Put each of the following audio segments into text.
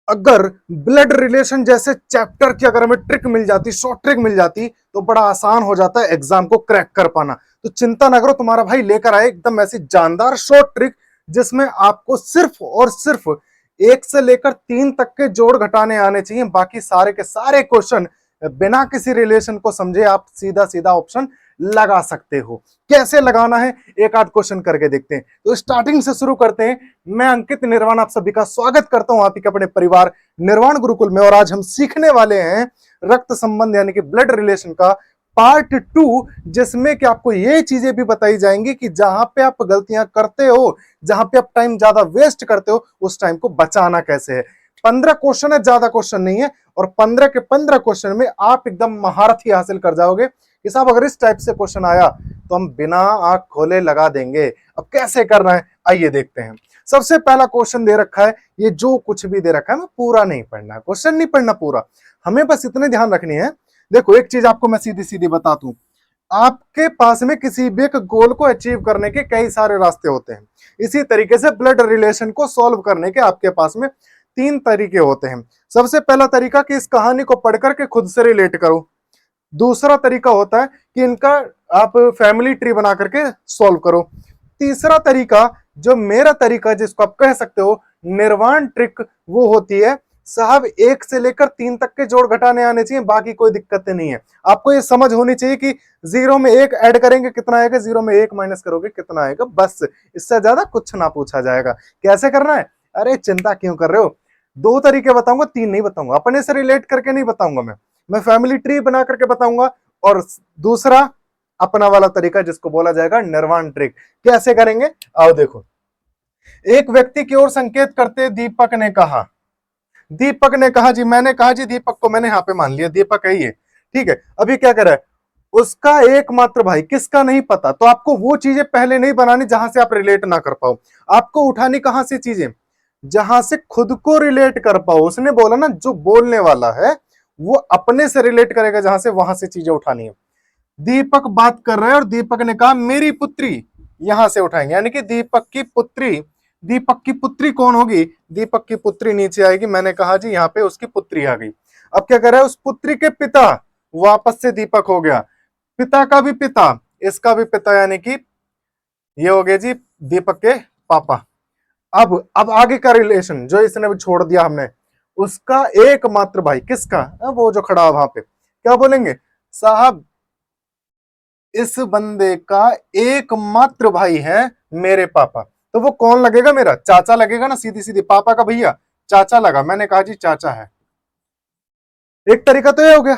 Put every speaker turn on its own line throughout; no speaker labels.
अगर blood relation जैसे chapter की अगर हमें ट्रिक मिल जाती, शॉर्ट ट्रिक मिल जाती, तो बड़ा आसान हो जाता है एग्जाम को क्रैक कर पाना। तो चिंता ना करो, तुम्हारा भाई लेकर आए एकदम ऐसी जानदार शॉर्ट ट्रिक जिसमें आपको सिर्फ और सिर्फ 1 से लेकर 3 तक के जोड़ घटाने आने चाहिए। बाकी सारे के सारे क्वेश्चन बिना किसी रिलेशन को समझे आप सीधा सीधा ऑप्शन लगा सकते हो। कैसे लगाना है एक आध क्वेश्चन करके देखते हैं। तो स्टार्टिंग से शुरू करते हैं। मैं अंकित निर्वाण आप सभी का स्वागत करता हूं आप ही के अपने परिवार निर्वाण गुरुकुल में। और आज हम सीखने वाले हैं रक्त संबंध यानी कि ब्लड रिलेशन का पार्ट 2, जिसमें कि आपको ये चीजें भी बताई जाएंगी कि जहां पे आप गलतियां करते हो, जहां पे आप टाइम ज्यादा वेस्ट करते हो, उस टाइम को बचाना कैसे है। 15 क्वेश्चन है, ज्यादा क्वेश्चन नहीं है, और 15 के 15 क्वेश्चन में आप एकदम महारत ही हासिल कर जाओगे कि साहब अगर इस टाइप से क्वेश्चन आया तो हम बिना आंख खोले लगा देंगे। अब कैसे करना है आइए देखते हैं। सबसे पहला क्वेश्चन दे रखा है, ये जो कुछ भी दे रखा है मैं पूरा नहीं पढ़ना, क्वेश्चन नहीं पढ़ना पूरा, हमें बस इतने ध्यान रखनी है। देखो एक चीज आपको मैं सीधी सीधी बता दूं, आपके पास में किसी भी एक गोल को अचीव करने के कई सारे रास्ते होते हैं। इसी तरीके से ब्लड रिलेशन को सॉल्व करने के आपके पास में 3 तरीके होते हैं। सबसे पहला तरीका कि इस कहानी को पढ़कर के खुद से रिलेट करो। दूसरा तरीका होता है कि इनका आप फैमिली ट्री बना करके सॉल्व करो। तीसरा तरीका जो मेरा तरीका जिसको आप कह सकते हो निर्वाण ट्रिक, वो होती है साहब 1 से लेकर 3 तक के जोड़ घटाने आने चाहिए, बाकी कोई दिक्कत नहीं है। आपको ये समझ होनी चाहिए कि 0 में 1 ऐड करेंगे कितना आएगा, 0 में 1 माइनस करोगे कितना आएगा, बस इससे ज्यादा कुछ ना पूछा जाएगा। कैसे करना है, अरे चिंता क्यों कर रहे हो, 2 तरीके बताऊंगा, 3 नहीं बताऊंगा, अपने से रिलेट करके नहीं बताऊंगा मैं फैमिली ट्री बना करके बताऊंगा। और दूसरा अपना वाला तरीका जिसको बोला जाएगा निर्वाण ट्रिक। कैसे करेंगे आओ देखो। एक व्यक्ति की ओर संकेत करते दीपक ने कहा, दीपक ने कहा जी, मैंने कहा जी, दीपक को मैंने यहां पे मान लिया, दीपक है ये, ठीक है। अभी क्या करे, उसका एकमात्र भाई, किसका नहीं पता, तो आपको वो चीजें पहले नहीं बनानी जहां से आप रिलेट ना कर पाओ। आपको उठानी कहां से चीजें, जहां से खुद को रिलेट कर पाओ। उसने बोला ना जो बोलने वाला है वो अपने से रिलेट करेगा, जहां से वहां से चीजें उठानी है। दीपक बात कर रहा है और दीपक ने कहा मेरी पुत्री, यहां से उठाएंगे, यानी कि दीपक की पुत्री। दीपक की पुत्री कौन होगी, दीपक की पुत्री नीचे आएगी, मैंने कहा जी यहाँ पे उसकी पुत्री आ गई। अब क्या कर रहा है, उस पुत्री के पिता, वापस से दीपक हो गया, पिता का भी पिता, इसका भी पिता, यानी कि ये हो गया जी दीपक के पापा। अब आगे का रिलेशन जो इसने छोड़ दिया हमने, उसका एकमात्र भाई, किसका, वो जो खड़ा वहां पे, क्या बोलेंगे साहब इस बंदे का एकमात्र भाई है मेरे पापा। तो वो कौन लगेगा, मेरा चाचा लगेगा ना, सीधी सीधी पापा का भैया चाचा लगा, मैंने कहा जी चाचा है। एक तरीका तो ये हो गया।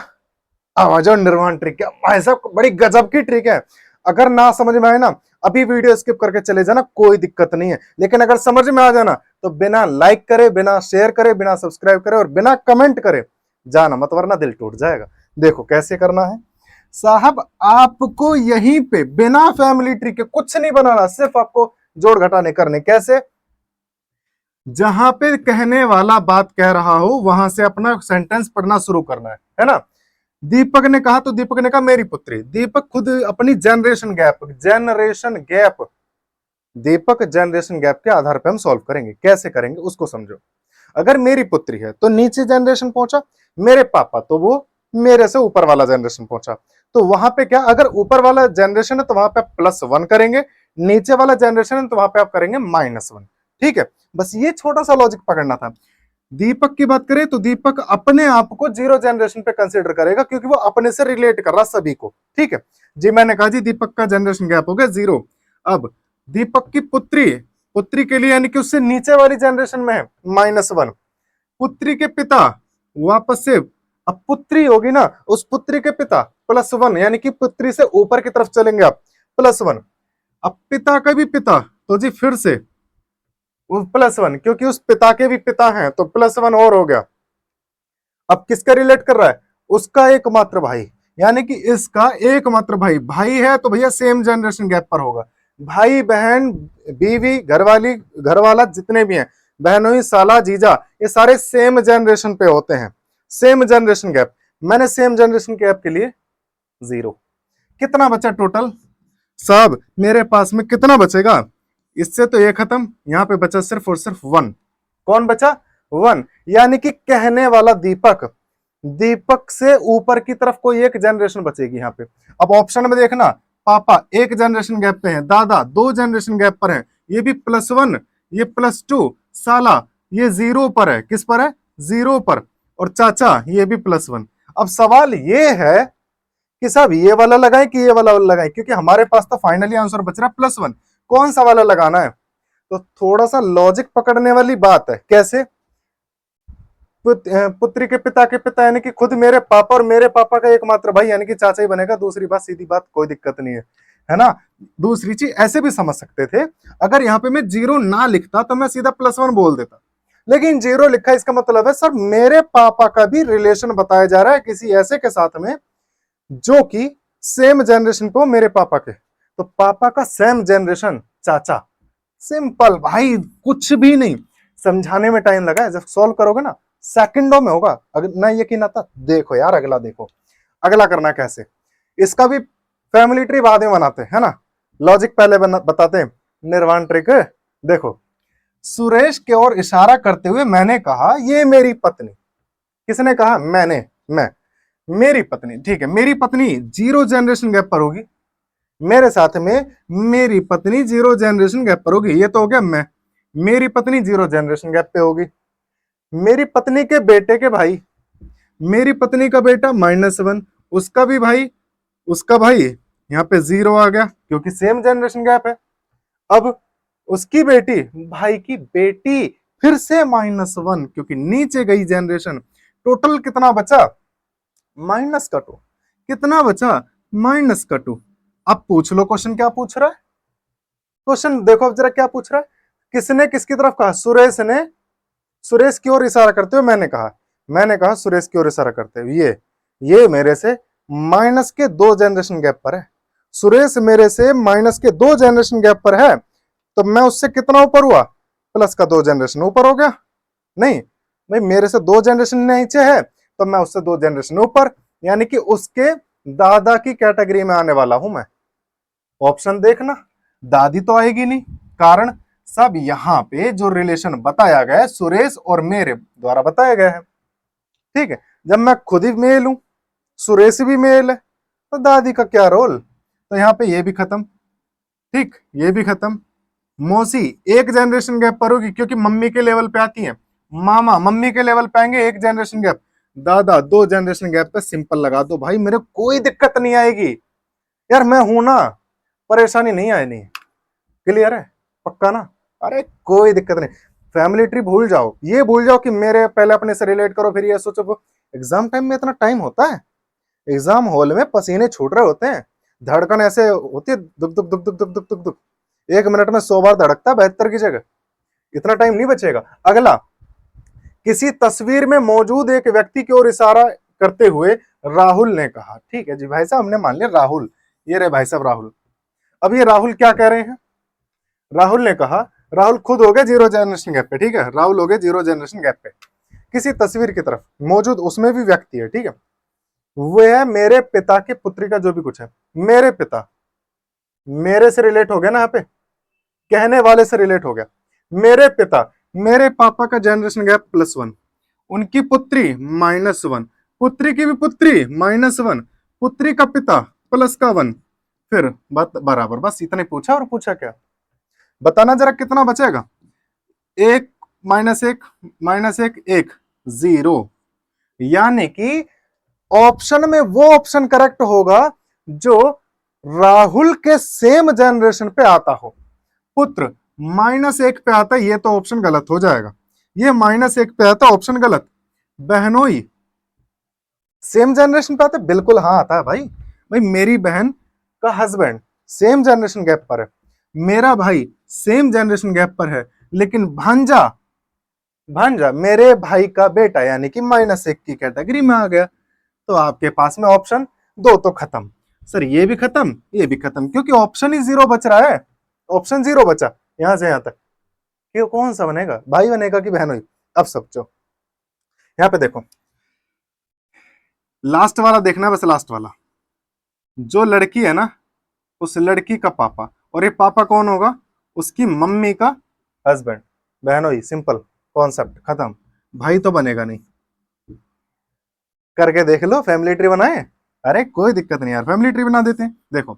आवाज और निर्वाण ट्रिक है भाई साहब, बड़ी गजब की ट्रिक है। अगर ना समझ में आए ना, अभी वीडियो स्किप करके चले जाना, कोई दिक्कत नहीं है। लेकिन अगर समझ में आ जाना तो बिना लाइक करे, बिना शेयर करे, बिना सब्सक्राइब करे और बिना कमेंट करे जाना मत, वरना दिल टूट जाएगा। देखो कैसे करना है साहब, आपको यहीं पे बिना फैमिली ट्री के कुछ नहीं बनाना, सिर्फ आपको जोड़ घटाने करने। कैसे, जहां पे कहने वाला बात कह रहा हो वहां से अपना सेंटेंस पढ़ना शुरू करना है ना। दीपक ने कहा तो दीपक ने कहा मेरी पुत्री। दीपक खुद अपनी जनरेशन गैप दीपक जनरेशन गैप के आधार पे हम सॉल्व करेंगे। कैसे करेंगे उसको समझो। अगर मेरी पुत्री है तो नीचे जनरेशन पहुंचा, मेरे पापा तो वो मेरे से ऊपर वाला जनरेशन पहुंचा। तो वहां पे क्या, अगर ऊपर वाला जनरेशन है तो वहां पे +1 करेंगे, नीचे वाला जनरेशन है तो वहां पे आप करेंगे -1। ठीक है, बस ये छोटा सा लॉजिक पकड़ना था। दीपक की बात करें तो दीपक अपने आप को 0 जनरेशन पे कंसीडर करेगा, क्योंकि वो अपने से रिलेट कर रहा सभी को। ठीक है जी, मैंने कहा जी दीपक का जनरेशन गैप हो गया 0। अब दीपक की पुत्री, पुत्री के लिए यानी कि उससे नीचे वाली जनरेशन में है -1। पुत्री के पिता, वापस से अब पुत्री होगी ना, उस पुत्री के पिता +1, यानी कि पुत्री से ऊपर की तरफ चलेंगे आप, +1। अब पिता का भी पिता, तो जी फिर से +1, क्योंकि उस पिता के भी पिता हैं तो +1 और हो गया। अब किसका रिलेट कर रहा है, उसका एकमात्र भाई, यानी कि इसका एकमात्र भाई। भाई है तो भैया सेम जनरेशन गैप पर होगा। भाई बहन बीवी घरवाली घरवाला जितने भी हैं, बहनोई साला जीजा, ये सारे सेम जनरेशन पे होते हैं, सेम जनरेशन गैप। मैंने सेम जनरेशन गैप के लिए 0। कितना बचा टोटल साहब, मेरे पास में कितना बचेगा, इससे तो ये खत्म, यहां पे बचा सिर्फ और सिर्फ 1। कौन बचा, वन, यानी कि कहने वाला दीपक, दीपक से ऊपर की तरफ कोई एक जनरेशन बचेगी यहाँ पे। अब ऑप्शन में देखना, पापा एक जनरेशन गैप पे हैं, दादा 2 जनरेशन गैप पर हैं, ये भी +1, ये +2, साला ये 0 पर है, किस पर है, 0 पर, और चाचा ये भी +1। अब सवाल ये है कि साहब ये वाला लगाएं कि ये वाला लगाएं, क्योंकि हमारे पास तो फाइनली आंसर बच रहा है +1, कौन सा वाला लगाना है। तो थोड़ा सा लॉजिक पकड़ने वाली बात है। कैसे, पुत्री के पिता यानी कि खुद मेरे पापा, और मेरे पापा का एकमात्र भाई यानी कि चाचा ही बनेगा, दूसरी बात सीधी बात, कोई दिक्कत नहीं है ना। दूसरी चीज ऐसे भी समझ सकते थे, अगर यहाँ पे मैं 0 ना लिखता तो मैं सीधा +1 बोल देता, लेकिन 0 लिखा, इसका मतलब है सर मेरे पापा का भी रिलेशन बताया जा रहा है किसी ऐसे के साथ में जो कि सेम जनरेशन पे हो मेरे पापा के, तो पापा का सेम जनरेशन चाचा। सिंपल भाई, कुछ भी नहीं, समझाने में टाइम लगा है, जब सॉल्व करोगे ना सेकंडों में होगा। अगर ना यकीन आता, देखो यार अगला, देखो अगला करना कैसे, इसका भी फैमिली ट्री बाद में बनाते हैं, है ना, लॉजिक पहले बताते हैं। निर्वाण ट्रिक देखो, सुरेश की ओर इशारा करते हुए मैंने कहा ये मेरी पत्नी, किसने कहा, मैं मेरी पत्नी, ठीक है, मेरी पत्नी 0 जनरेशन गैप पर होगी, मेरे साथ में मेरी पत्नी 0 जनरेशन गैप पर होगी, ये तो हो गया मैं, मेरी पत्नी 0 जनरेशन गैप पे होगी, मेरी पत्नी के बेटे के भाई, मेरी पत्नी का बेटा -1, उसका भी भाई, उसका भाई, यहाँ पे 0 आ गया क्योंकि सेम जनरेशन गैप है। अब उसकी बेटी, भाई की बेटी, फिर से -1 क्योंकि नीचे गई जनरेशन, टोटल कितना बचा, -2, कितना बचा, -2। अब पूछ लो क्वेश्चन क्या पूछ रहा है, क्वेश्चन देखो अब जरा क्या पूछ रहा है, किसने किसकी तरफ कहा, सुरेश ने, सुरेश की ओर इशारा करते हुए मैंने कहा सुरेश की ओर इशारा करते हुए, ये मेरे से माइनस के 2 जनरेशन गैप पर है, सुरेश मेरे से -2 जनरेशन गैप पर है, तो मैं उससे कितना ऊपर हुआ, प्लस का 2 जनरेशन ऊपर हो गया, नहीं भाई मेरे से 2 जनरेशन नीचे है तो मैं उससे 2 जनरेशन ऊपर, यानी कि उसके दादा की कैटेगरी में आने वाला हूं मैं। ऑप्शन देखना, दादी तो आएगी नहीं, कारण सब यहां पे जो रिलेशन बताया गया है सुरेश और मेरे द्वारा बताया गया है, ठीक है। जब मैं खुद ही मेल हूं, सुरेश भी मेल है, तो दादी का क्या रोल, तो यहाँ पे ये भी खत्म, ठीक, ये भी खत्म। मौसी 1 जनरेशन गैप पर होगी क्योंकि मम्मी के लेवल पे आती है, मामा मम्मी के लेवल पे आएंगे 1 जनरेशन गैप, दादा 2 जनरेशन गैप पे, सिंपल लगा दो भाई, मेरे कोई दिक्कत नहीं आएगी यार, मैं हूं ना, परेशानी नहीं आएगी, क्लियर है, पक्का ना, अरे कोई दिक्कत नहीं। फैमिली ट्री भूल जाओ, ये भूल जाओ कि मेरे पहले अपने से रिलेट करो, फिर ये सोचो, एग्जाम टाइम में इतना टाइम होता है, एग्जाम हॉल में पसीने छूट रहे होते हैं, धड़कन ऐसे होती है, दुख दुख दुख दुख दुख दुख दुख दुख, 1 मिनट में 100 बार धड़कता है 72 की जगह, इतना टाइम नहीं बचेगा। अगला, किसी तस्वीर में मौजूद एक व्यक्ति की ओर इशारा करते हुए राहुल ने कहा, ठीक है जी भाई साहब, हमने मान लिया राहुल, ये रहे भाई साहब राहुल। अब ये राहुल क्या कह रहे हैं, राहुल ने कहा, राहुल खुद हो गए 0 जनरेशन गैप पे, ठीक है, राहुल हो गए 0 जनरेशन गैप पे, किसी तस्वीर की तरफ मौजूद, उसमें भी व्यक्ति है, ठीक है, वो है मेरे पिता के पुत्री का जो भी कुछ है, मेरे पिता, मेरे से रिलेट हो गया ना, यहाँ पे कहने वाले से रिलेट हो गया, मेरे पिता, मेरे पापा का जनरेशन गैप +1, उनकी पुत्री -1, पुत्री की भी पुत्री -1, पुत्री का पिता प्लस का 1, फिर बात बराबर, बस इतने पूछा, और पूछा क्या, बताना जरा कितना बचेगा, 1 -1 -1 1 0, यानी कि ऑप्शन में वो ऑप्शन करेक्ट होगा जो राहुल के सेम जनरेशन पे आता हो। पुत्र -1 पे आता है, ये तो ऑप्शन गलत हो जाएगा, ये -1 पे आता, ऑप्शन गलत। बहनोई सेम जनरेशन पे आता है, बिल्कुल हाँ आता है भाई, भाई मेरी बहन का हस्बैंड सेम जनरेशन गैप पर है, मेरा भाई सेम जनरेशन गैप पर है, लेकिन भांजा, भांजा मेरे भाई का बेटा यानी कि -1 की कैटेगरी में आ गया, तो आपके पास में ऑप्शन 2 तो खत्म, सर ये भी खत्म, ये भी खत्म, क्योंकि ऑप्शन ही 0 बच रहा है, ऑप्शन 0 बचा यहां से यहां तक, कि कौन सा बनेगा, भाई बनेगा कि बहन हुई। अब सोचो, यहाँ पे देखो, लास्ट वाला देखना, बस लास्ट वाला, जो लड़की है ना, उस लड़की का पापा, और ये पापा कौन होगा, उसकी मम्मी का हस्बैंड, बहनोई, सिंपल कॉन्सेप्ट खत्म। भाई तो बनेगा नहीं। करके देख लो, फैमिली ट्री बनाए। अरे कोई दिक्कत नहीं यार, फैमिली ट्री बना देते हैं। देखो,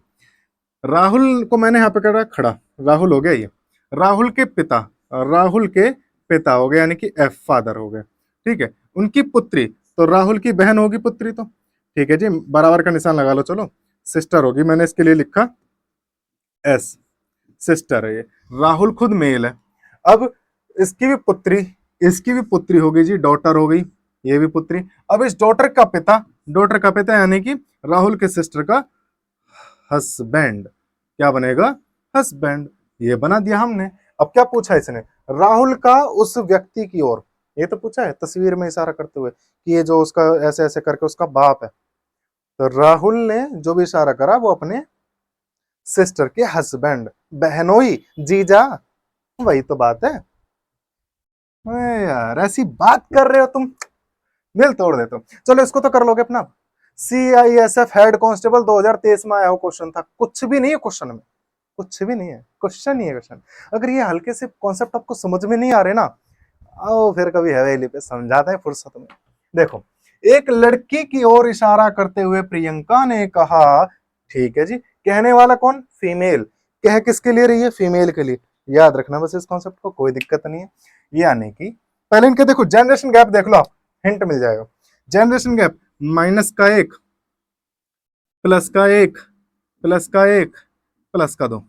राहुल को मैंने यहाँ पे करा खड़ा, राहुल हो गया ये। राहुल के पिता, राहुल के पिता हो गए, यानी कि एफ फादर हो गए। ठीक है, उनकी पुत्री, तो राहुल की बहन होगी पुत्री, तो ठीक है जी, बराबर का निशान लगा लो। चलो, सिस्टर होगी, मैंने इसके लिए लिखा एस, सिस्टर है ये। राहुल खुद मेल है। अब इसकी भी पुत्री, इसकी भी पुत्री हो गई जी, डॉटर हो गई, ये भी पुत्री। अब इस डॉटर का पिता, डॉटर का पिता यानी कि राहुल के सिस्टर का हस्बैंड, क्या बनेगा? हस्बैंड। ये बना दिया हमने। अब क्या पूछा इसने? राहुल का उस व्यक्ति की ओर, ये तो पूछा है तस्वीर में इशारा करते हुए कि ये जो उसका ऐसे ऐसे करके उसका बाप है। तो राहुल ने जो भी इशारा करा वो अपने सिस्टर के हस्बैंड, बहनोई, जीजा, वही तो बात है। अरे यार ऐसी बात कर रहे हो तुम, दिल तोड़ देते हो। चलो इसको तो कर लोगे अपना। CISF हेड कांस्टेबल 2023 में आया हो क्वेश्चन था, कुछ भी नहीं है क्वेश्चन में, कुछ भी नहीं है, क्वेश्चन ही है क्वेश्चन। अगर ये हल्के से कॉन्सेप्ट आपको समझ में नहीं आ रहे ना, आओ फिर कभी हवेली पे समझाते हैं फुर्सत में। देखो, एक लड़की की ओर इशारा करते हुए प्रियंका ने कहा, ठीक है जी, कहने वाला कौन? फीमेल। कह किसके लिए रही है? फीमेल के लिए। याद रखना बस इस कॉन्सेप्ट को, कोई दिक्कत नहीं है। यानी कि पहले इनके देखो जनरेशन गैप देख लो आप, हिंट मिल जाएगा। जनरेशन गैप -1, +1, +1, +2,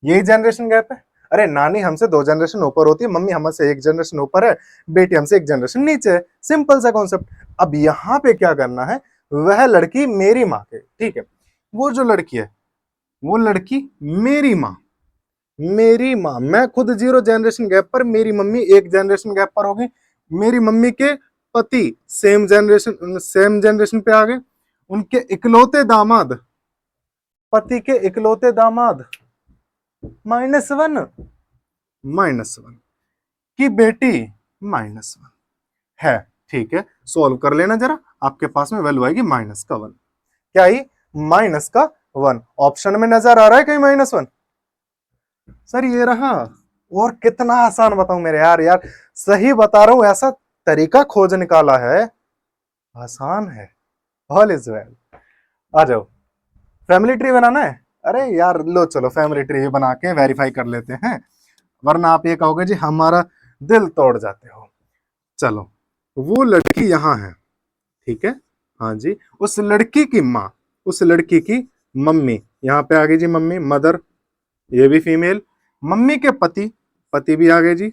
यही जनरेशन गैप है। अरे नानी हमसे 2 जनरेशन ऊपर होती है, मम्मी हमसे 1 जनरेशन ऊपर है, बेटी हमसे 1 जनरेशन नीचे है। सिंपल सा कॉन्सेप्ट। अब यहाँ पे क्या करना है, वह लड़की मेरी माँ के, ठीक है, वो जो लड़की है वो लड़की मेरी माँ, मेरी माँ, मैं खुद 0 जनरेशन गैप पर, मेरी मम्मी 1 जनरेशन गैप पर होगी। मेरी मम्मी के पति सेम जनरेशन पे आ गए। उनके इकलौते दामाद, पति के इकलौते दामाद -1, -1 की बेटी -1 है। ठीक है, सोल्व कर लेना जरा, आपके पास में वैल्यू आएगी -1। क्या आई? -1। ऑप्शन में नजर आ रहा है कहीं -1? सर ये रहा। और कितना आसान बताऊं मेरे यार, यार सही बता रहा हूं, ऐसा तरीका खोज निकाला है, आसान है। All is well. आ जाओ, फैमिली ट्री बनाना है। अरे यार लो चलो, फैमिली ट्री बना के वेरीफाई कर लेते हैं, वरना आप ये कहोगे जी हमारा दिल तोड़ जाते हो। चलो, वो लड़की यहाँ है, ठीक है, हाँ जी, उस लड़की की माँ, उस लड़की की मम्मी, यहाँ पे आ गई जी मम्मी, मदर, ये भी फीमेल। मम्मी के पति, पति भी आ गए जी,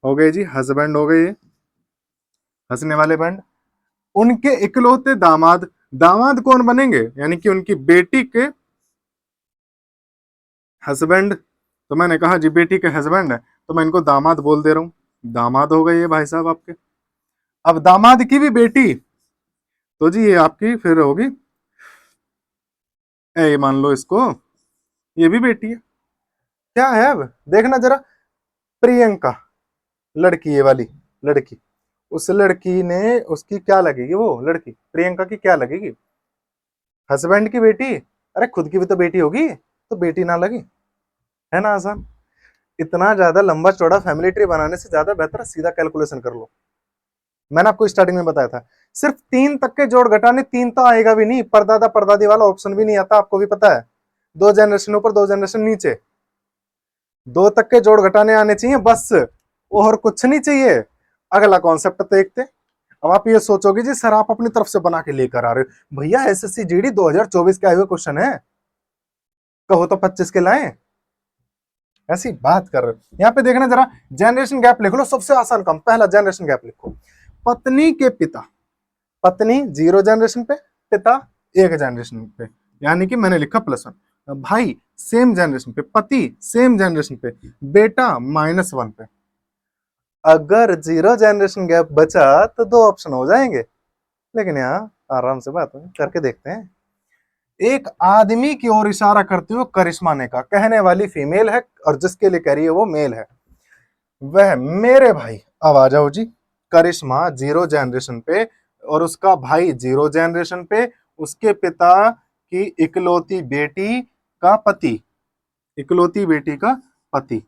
हो गए जी, हस्बैंड हो गए ये, हंसने वाले बैंड। उनके इकलौते दामाद, दामाद कौन बनेंगे? यानी कि उनकी बेटी के हस्बैंड। तो मैंने कहा जी बेटी के हस्बैंड है, तो मैं इनको दामाद बोल दे रहा हूँ, दामाद हो गए ये भाई साहब आपके। अब दामाद की भी बेटी, तो जी ये आपकी फिर होगी, ए मान लो इसको, ये भी बेटी है। क्या है अब देखना जरा, प्रियंका, लड़की, ये वाली लड़की, उस लड़की ने, उसकी क्या लगेगी? वो लड़की प्रियंका की क्या लगेगी? हस्बैंड की बेटी। अरे खुद की भी तो बेटी होगी, तो बेटी ना लगी, है ना आसान। इतना ज्यादा लंबा चौड़ा फैमिली ट्री बनाने से ज्यादा बेहतर है सीधा कैलकुलेशन कर लो। मैंने आपको स्टार्टिंग में बताया था, सिर्फ 3 तक के जोड़ घटाने, 3 तो आएगा भी नहीं, परदादा परदादी वाला ऑप्शन भी नहीं आता, आपको भी पता है। 2 जनरेशन ऊपर 2 जनरेशन नीचे, 2 तक के जोड़ घटाने आने चाहिए बस, और कुछ नहीं चाहिए। अगला कॉन्सेप्ट देखते। अब आप ये सोचोगे जी सर आप अपनी तरफ से बना के लेकर आ रहे हो, भैया SSC GD 2024 के आए हुए क्वेश्चन है, कहो तो 25 के लाए, ऐसी बात कर रहे हो। यहाँ पे देखना जरा, जनरेशन गैप लिख लो, सबसे आसान काम, पहला जनरेशन गैप लिखो। पत्नी के पिता, पत्नी 0 जनरेशन पे, पिता 1 जनरेशन पे, यानी कि मैंने लिखा +1। भाई सेम जनरेशन पे, पति सेम जनरेशन पे, बेटा -1 पे। अगर 0 जनरेशन गैप बचा तो 2 ऑप्शन हो जाएंगे, लेकिन यहाँ आराम से बात करके देखते हैं। एक आदमी की ओर इशारा करते हुए करिश्मा ने कहा, कहने वाली फीमेल है और जिसके लिए कह रही है वो मेल है, वह मेरे भाई। अब आ जाओ जी, करिश्मा 0 जनरेशन पे और उसका भाई 0 जनरेशन पे, उसके पिता की इकलौती बेटी का पति, इकलौती बेटी का पति।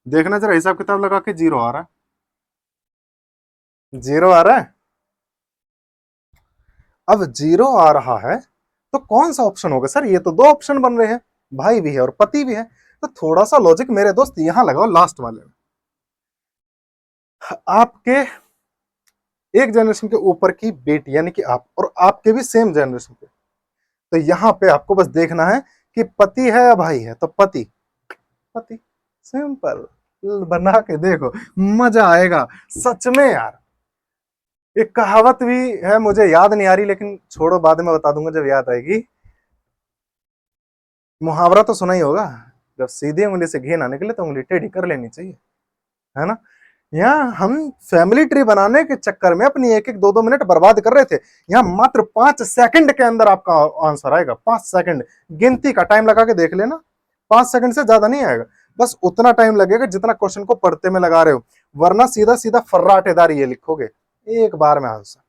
देखना जरा हिसाब किताब लगा के 0 आ रहा है, जीरो आ रहा है। अब जीरो आ रहा है तो कौन सा ऑप्शन होगा सर? ये तो दो ऑप्शन बन रहे हैं, भाई भी है और पति भी है। तो थोड़ा सा लॉजिक मेरे दोस्त यहां लगाओ लास्ट वाले में। आपके एक जनरेशन के ऊपर की बेटी यानी कि आप, और आपके भी सेम जनरेशन पे, तो यहां पे आपको बस देखना है कि पति है या भाई है। तो पति, पति, सिंपल। बना के देखो, मजा आएगा सच में यार। एक कहावत भी है, मुझे याद नहीं आ रही, लेकिन छोड़ो बाद में बता दूंगा जब याद आएगी। मुहावरा तो सुना ही होगा, जब सीधी उंगली से घी ना निकले तो उंगली टेढ़ी कर लेनी चाहिए, है ना। यहाँ हम फैमिली ट्री बनाने के चक्कर में अपनी एक एक दो दो मिनट बर्बाद कर रहे थे। यहाँ मात्र 5 सेकंड के अंदर आपका आंसर आएगा। 5 सेकंड गिनती का टाइम लगा के देख लेना, 5 सेकंड से ज्यादा नहीं आएगा। बस उतना टाइम लगेगा जितना क्वेश्चन को पढ़ते में लगा रहे हो, वरना सीधा सीधा फर्राटेदार ये लिखोगे एक बार में आंसर।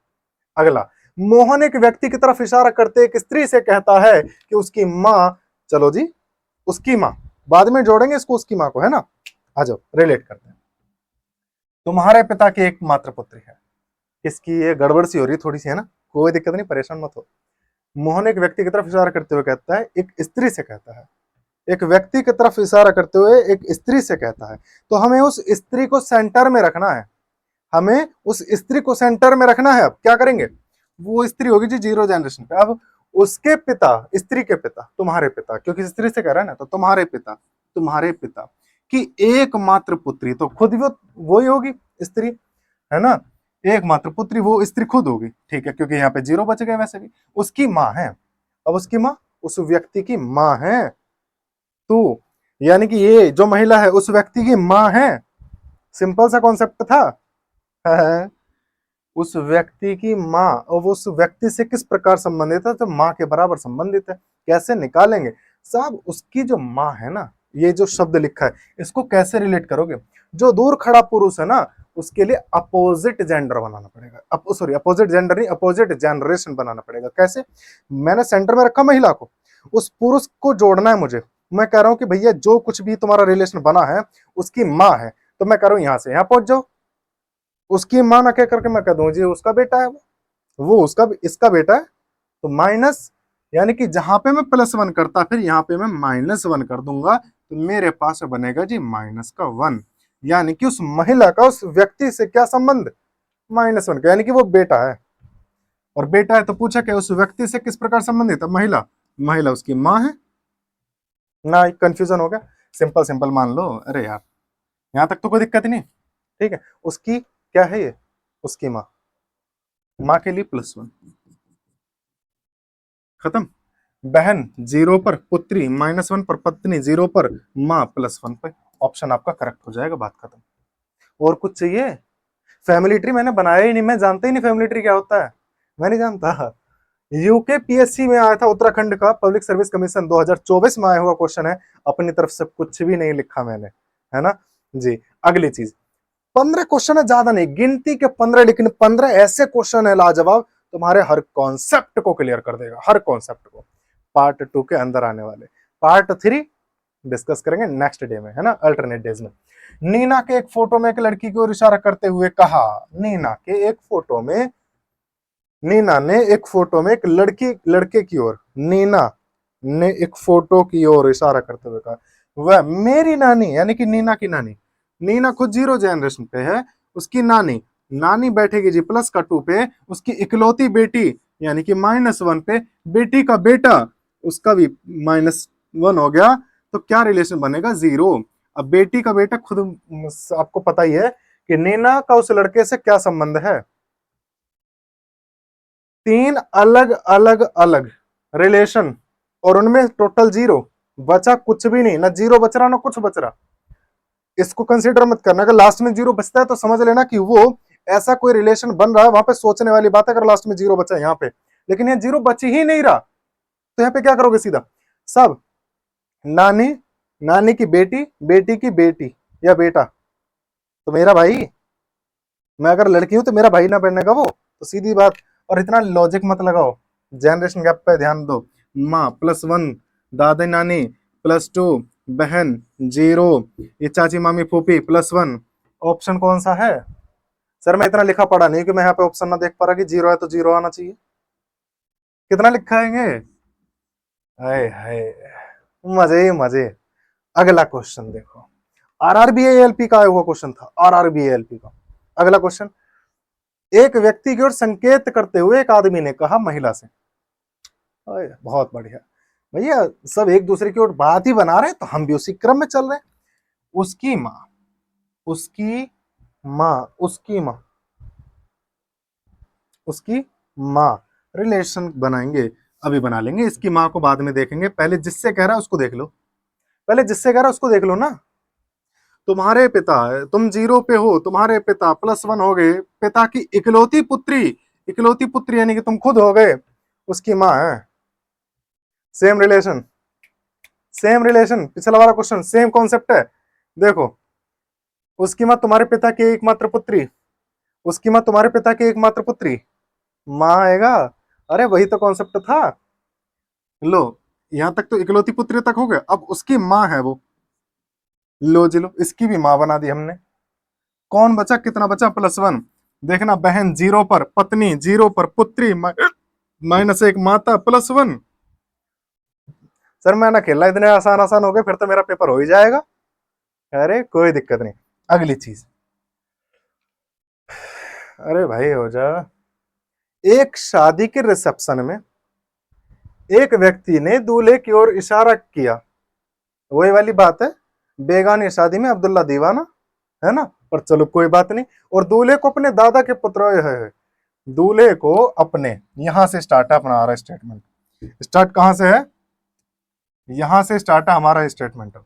अगला, मोहन एक व्यक्ति की तरफ इशारा करते एक स्त्री से कहता है कि उसकी माँ, चलो जी उसकी माँ, बाद में जोड़ेंगे इसको उसकी माँ को, है ना। आ जाओ रिलेट करते हैं। तुम्हारे पिता की एकमात्र पुत्री है। इसकी ये गड़बड़ सी हो रही थोड़ी सी, है ना, कोई दिक्कत नहीं, परेशान मत हो। मोहन एक व्यक्ति की तरफ इशारा करते हुए कहता है, एक स्त्री से कहता है, एक व्यक्ति की तरफ इशारा करते हुए एक स्त्री से कहता है। तो हमें उस स्त्री को सेंटर में रखना है, हमें उस स्त्री को सेंटर में रखना है। अब क्या करेंगे, वो स्त्री होगी जी जीरो जनरेशन पे। अब उसके पिता, स्त्री के पिता, तुम्हारे पिता, क्योंकि स्त्री से कह रहा है ना, तो तुम्हारे पिता, तुम्हारे पिता की एकमात्र पुत्री, तो खुद वो ही होगी स्त्री, है ना। एकमात्र पुत्री वो स्त्री खुद होगी, ठीक है, क्योंकि यहाँ पे जीरो बच गए वैसे भी। उसकी माँ है, अब उसकी माँ उस व्यक्ति की माँ है, तो यानी कि ये जो महिला है उस व्यक्ति की माँ है। सिंपल सा कॉन्सेप्ट था। उस व्यक्ति की माँ, और वो उस व्यक्ति से किस प्रकार संबंधित है, तो माँ के बराबर संबंधित है। कैसे निकालेंगे साहब, उसकी जो माँ है ना, ये जो शब्द लिखा है इसको कैसे रिलेट करोगे, जो दूर खड़ा पुरुष है ना उसके लिए अपोजिट जेंडर बनाना पड़ेगा, सॉरी अपोजिट जेंडर नहीं, अपोजिट जनरेशन बनाना पड़ेगा। कैसे, मैंने सेंटर में रखा महिला को, उस पुरुष को जोड़ना है मुझे। मैं कह रहा हूं कि भैया जो कुछ भी तुम्हारा रिलेशन बना है उसकी माँ है, तो मैं कह रहा हूं यहां से यहां पहुंच जाओ। उसकी मां ना कह करके मैं कह दूं जी उसका बेटा है, वो उसका, इसका बेटा है, तो माइनस, यानी कि जहां पे मैं +1 करता फिर यहाँ पे मैं -1 कर दूंगा, तो मेरे पास बनेगा जी -1। यानी कि उस महिला का उस व्यक्ति से क्या संबंध, -1 का, यानी कि वो बेटा है। और बेटा है तो पूछा क्या उस व्यक्ति से किस प्रकार संबंधित है, महिला, महिला उसकी माँ है ना। कंफ्यूजन हो गया, सिंपल सिंपल मान लो। अरे यार यहां तक तो कोई दिक्कत ही नहीं, ठीक है। उसकी क्या है ये, उसकी माँ, माँ के लिए +1, खत्म। बहन 0 पर, पुत्री -1 पर, पत्नी 0 पर, माँ +1 पे। ऑप्शन आपका करेक्ट हो जाएगा, बात खत्म। और कुछ चाहिए? फैमिली ट्री मैंने बनाया ही नहीं, मैं जानता ही नहीं फैमिली ट्री क्या होता है, मैं नहीं जानता। यूके पीएससी में आया था, उत्तराखंड का पब्लिक सर्विस कमीशन 2024 में आया हुआ क्वेश्चन है। अपनी तरफ से कुछ भी नहीं लिखा मैंने, है ना जी। अगली चीज, 15 क्वेश्चन है, ज्यादा नहीं, गिनती के 15, लेकिन 15 ऐसे क्वेश्चन है लाजवाब, तुम्हारे हर कॉन्सेप्ट को क्लियर कर देगा, हर कॉन्सेप्ट को। पार्ट 2 के अंदर आने वाले, पार्ट 3 डिस्कस करेंगे नेक्स्ट डे में, है ना, अल्टरनेट डेज में। नीना के एक फोटो में एक लड़की की ओर इशारा करते हुए कहा, नीना के एक फोटो में, नीना ने एक फोटो में एक लड़की, लड़के की ओर, नीना ने एक फोटो की ओर इशारा करते हुए कहा, वह मेरी नानी, यानी कि नीना की नानी, नीना खुद जीरो जनरेशन पे है, उसकी नानी, नानी बैठेगी जी +2 पे, उसकी इकलौती बेटी यानी कि -1 पे, बेटी का बेटा उसका भी -1 हो गया, तो क्या रिलेशन बनेगा, 0। अब बेटी का बेटा खुद आपको पता ही है कि नीना का उस लड़के से क्या संबंध है, 3 अलग अलग अलग रिलेशन, और उनमें टोटल 0, बचा कुछ भी नहीं, ना 0 बच रहा ना कुछ बच रहा। इसको कंसीडर मत करना, अगर लास्ट में 0 बचता है तो समझ लेना कि वो ऐसा कोई रिलेशन बन रहा है, वहां पे सोचने वाली बात है अगर लास्ट में 0 बचा है यहाँ पे, लेकिन यहाँ 0 बच ही नहीं रहा, तो यहाँ पे क्या करोगे सीधा सब, नानी, नानी की बेटी, बेटी की बेटी या बेटा, तो मेरा भाई, मैं अगर लड़की हूं तो मेरा भाई ना बनने का वो, तो सीधी बात। और इतना लॉजिक मत लगाओ, जनरेशन गैप पे ध्यान दो। माँ +1, दादा नानी +2, बहन 0, ये चाची मामी फूफी +1। ऑप्शन कौन सा है, सर मैं इतना लिखा पढ़ा नहीं कि मैं यहाँ पे ऑप्शन ना देख पा रहा कि जीरो है तो जीरो आना चाहिए। कितना लिखाएंगे? हाय हाय, मजे ही मजे। अगला क्वेश्चन देखो, आरआरबी एएलपी का आया हुआ क्वेश्चन था, आरआरबी एएलपी का। अगला क्वेश्चन, एक व्यक्ति की ओर संकेत करते हुए एक आदमी ने कहा महिला से। अरे बहुत बढ़िया भैया, सब एक दूसरे की ओर बात ही बना रहे हैं तो हम भी उसी क्रम में चल रहे हैं। उसकी माँ, उसकी माँ, उसकी माँ, उसकी माँ, रिलेशन बनाएंगे, अभी बना लेंगे, इसकी माँ को बाद में देखेंगे, पहले जिससे कह रहा है उसको देख लो, पहले जिससे कह रहा है उसको देख लो ना। तुम्हारे पिता, तुम जीरो पे हो, तुम्हारे पिता प्लस वन हो गए, पिता की इकलौती पुत्री, इकलौती पुत्री यानी कि तुम खुद हो गए, उसकी माँ है। सेम रिलेशन, सेम रिलेशन, पिछला वाला क्वेश्चन सेम कॉन्सेप्ट है। देखो, उसकी माँ तुम्हारे पिता की एकमात्र पुत्री, उसकी माँ तुम्हारे पिता की एकमात्र पुत्री, माँ आएगा। अरे वही तो कॉन्सेप्ट था। लो, यहां तक तो इकलौती पुत्री तक हो गया, अब उसकी माँ है वो। लो जी लो, इसकी भी माँ बना दी हमने। कौन बचा, कितना बचा, प्लस वन। देखना, बहन जीरो पर, पत्नी जीरो पर, पुत्री माइनस एक, माता प्लस वन। सर मैं ना खेलना, इतने आसान आसान हो गए, फिर तो मेरा पेपर हो ही जाएगा। अरे कोई दिक्कत नहीं। अगली चीज, अरे भाई हो जा। एक शादी के रिसेप्शन में एक व्यक्ति ने दूल्हे की ओर इशारा किया, वही वाली बात है, बेगानी शादी में अब्दुल्ला दीवाना, है ना। पर चलो कोई बात नहीं। और दूल्हे को अपने दादा के पुत्र है, दूल्हे को अपने, यहां से स्टार्ट है अपना आ रहा स्टेटमेंट। स्टार्ट कहां से है? यहां से स्टार्ट है हमारा स्टेटमेंट।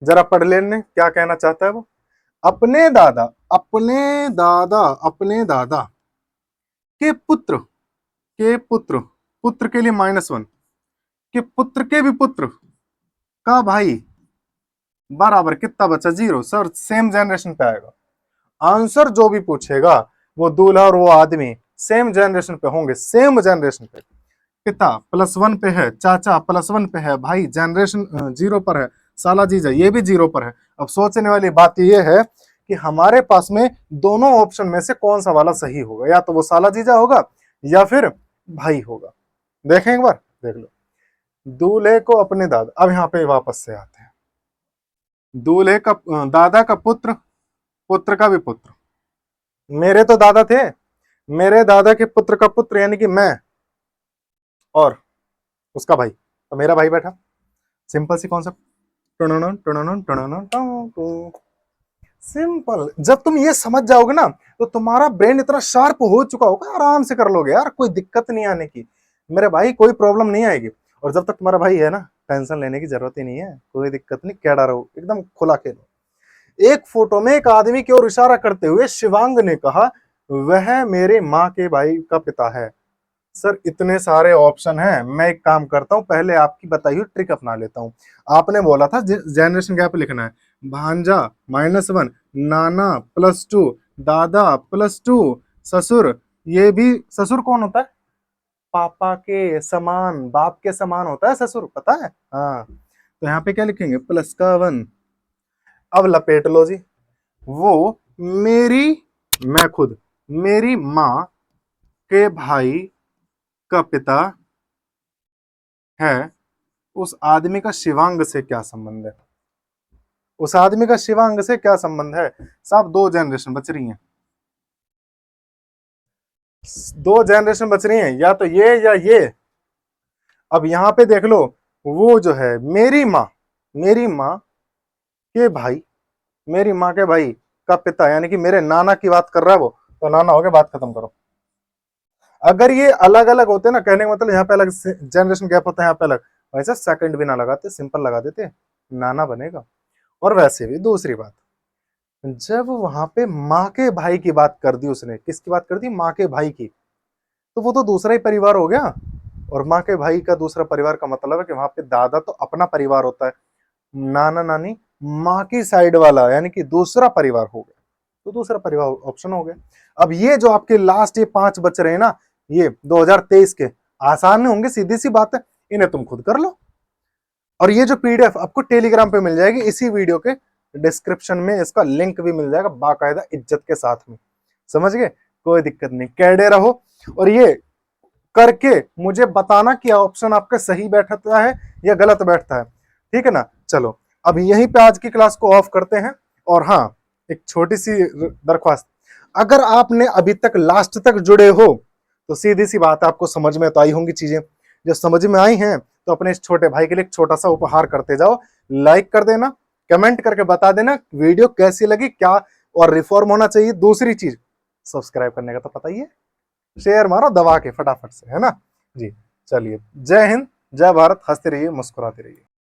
जरा पढ़ लेने क्या कहना चाहता है वो। अपने दादा, अपने दादा, अपने दादा के पुत्र, के पुत्र, पुत्र के लिए माइनस वन, के पुत्र के भी पुत्र का भाई बराबर कितना बचा, जीरो। सर सेम जनरेशन पे आएगा आंसर, जो भी पूछेगा वो दूल्हा और वो आदमी सेम जनरेशन पे होंगे, सेम जनरेशन पे। पिता प्लस वन पे है, चाचा प्लस वन पे है, भाई जनरेशन जीरो पर है, साला जीजा ये भी जीरो पर है। अब सोचने वाली बात ये है कि हमारे पास में दोनों ऑप्शन में से कौन सा वाला सही होगा, या तो वो साला जीजा होगा या फिर भाई होगा। देखें एक बार, देख लो। दूल्हे को अपने दादा, अब यहाँ पे वापस से आते हैं, दूल्हे का दादा का पुत्र, पुत्र का भी पुत्र, मेरे तो दादा थे, मेरे दादा के पुत्र का पुत्र यानी कि मैं, और उसका भाई, तो मेरा भाई बैठा। सिंपल सी कॉन्सेप्ट। सिंपल। जब तुम ये समझ जाओगे ना तो तुम्हारा ब्रेन इतना शार्प हो चुका होगा, आराम से कर लोगे यार, कोई दिक्कत नहीं आने की मेरे भाई, कोई प्रॉब्लम नहीं आएगी। और जब तक तुम्हारा भाई है ना, टेंशन लेने की जरूरत ही नहीं है, कोई दिक्कत नहीं, कैडा रहो एकदम खुला खेलो। एक फोटो में एक आदमी की ओर इशारा करते हुए शिवांग ने कहा, वह मेरे माँ के भाई का पिता है। सर इतने सारे ऑप्शन हैं, मैं एक काम करता हूं, पहले आपकी बताई हुई ट्रिक अपना लेता हूं। आपने बोला था जनरेशन गैप लिखना है, भांजा माइनस वन, नाना प्लस टू, दादा प्लस टू, ससुर, ये भी ससुर कौन होता है? पापा के समान, बाप के समान होता है ससुर, पता है? हाँ, तो यहाँ पे क्या लिखेंगे, प्लस का वन। अब लपेट लो जी, वो मेरी, मैं खुद, मेरी माँ के भाई का पिता है, उस आदमी का शिवांग से क्या संबंध है? उस आदमी का शिवांग से क्या संबंध है? साहब दो जनरेशन बच रही हैं, दो जनरेशन बच रही हैं, या तो ये या ये। अब यहां पे देख लो, वो जो है मेरी माँ, मेरी माँ के भाई, मेरी माँ के भाई का पिता यानी कि मेरे नाना की बात कर रहा है वो, तो नाना हो गया, बात खत्म करो। अगर ये अलग अलग होते ना, कहने का मतलब यहाँ पे अलग जनरेशन गैप होता है, यहाँ पे अलग, वैसे सेकंड भी ना लगाते, सिंपल लगा देते, नाना बनेगा। और वैसे भी दूसरी बात, जब वहां पे माँ के भाई की बात कर दी उसने, किसकी बात कर दी, माँ के भाई की, तो वो तो दूसरा ही परिवार हो गया। और माँ के भाई का दूसरा परिवार का मतलब है कि वहां पे दादा तो अपना परिवार होता है, नाना नानी माँ की साइड वाला यानी कि दूसरा परिवार हो गया, तो दूसरा परिवार ऑप्शन हो गया। अब ये जो आपके लास्ट ये पांच बच रहे हैं ना, ये 2023 के, आसान नहीं होंगे, सीधी सी बात है, इन्हें तुम खुद कर लो। और ये जो पीडीएफ आपको टेलीग्राम पे मिल जाएगी इसी वीडियो के डिस्क्रिप्शन में इसका लिंक भी मिल जाएगा बाकायदा इज्जत के साथ में, समझ गए, कोई दिक्कत नहीं, कैडे रहो। और ये करके मुझे बताना कि ऑप्शन आपका सही बैठता है या गलत बैठता है, ठीक है ना। चलो अब यहीं पे आज की क्लास को ऑफ करते हैं। और हाँ, एक छोटी सी दरख्वास्त, अगर आपने अभी तक लास्ट तक जुड़े हो तो सीधी सी बात है, आपको समझ में तो आई होंगी चीजें। जो समझ में आई हैं तो अपने इस छोटे भाई के लिए एक छोटा सा उपहार करते जाओ, लाइक कर देना, कमेंट करके बता देना वीडियो कैसी लगी, क्या और रिफॉर्म होना चाहिए। दूसरी चीज, सब्सक्राइब करने का तो पता ही है, शेयर मारो दबा के फटाफट से, है ना जी। चलिए, जय हिंद, जय भारत, हंसते रहिए, मुस्कुराते रहिए।